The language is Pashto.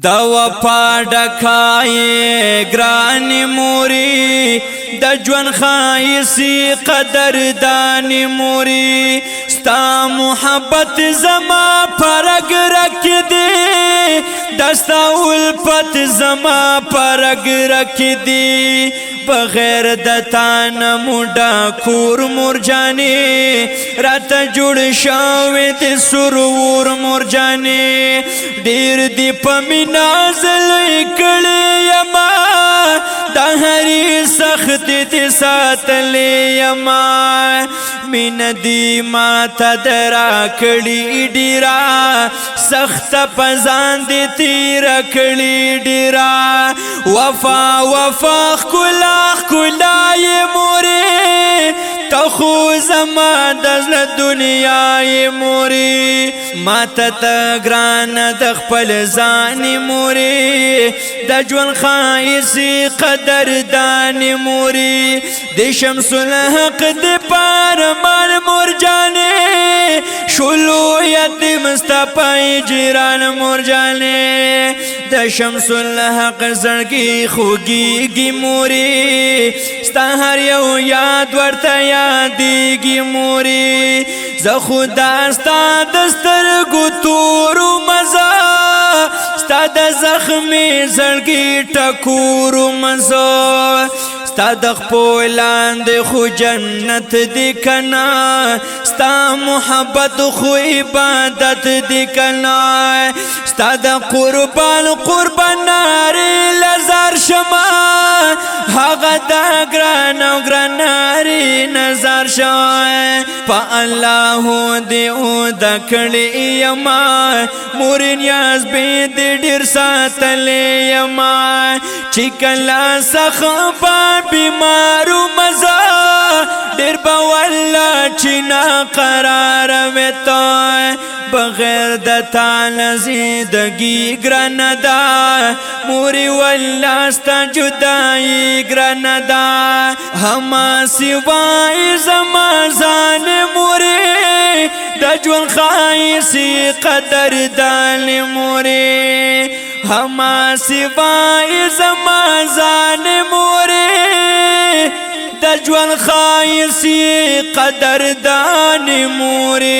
دا وفا ډکای ګرانی موري د ژوند خایسي قدردان موري ستا محبت زما پرګ رک دی دستا الفت زما پرګ رک دی بغیر د تان موډا کور مرجاني رات جوړ شاوې د سرور مرجاني ډیر دی پمینا زلې کړې یما د هرې سخت دې ساتلې یما مین دی ما ته درا کړي ډیرا سخت پزان دې تیر کړي ډیرا وفا وفا کلا کلای موري تخو زما د دنیا موري ما ته ګران د خپل ځان موري د ژوند خایسي قدردان موري د شمس الحق د پارمان مرجاني شلو یتیم مصطفی جیران مرجاني د شمس الحق زړګي خوږيږي موري ستا هر یو یاد ورته یادېږي موري زه خدا ستا د سترګو تورو مزه ستا د زخمي زړګي ټکورو مزه ستا د خپل لاندې خو جنت دی کنا ستا محبت خو عبادت دی کنا ستا د قربان ناری لزار شما هغه دا ګران او ګراناری نظر شوه په الله دی او د کړي یما مورین یاز به دې ډیر ساتلې یما چې کلا سخبا بیمارو مزا ډیر په والله چې نا قرار وته بغیر د تعالی زندگی ګراندا موري والله ستا جدائی ګراندا هما سوای زما ځان موري د ژوند خایسي قدردان موري هما سوای زما ځان موري د ژوند خایسي قدردان موري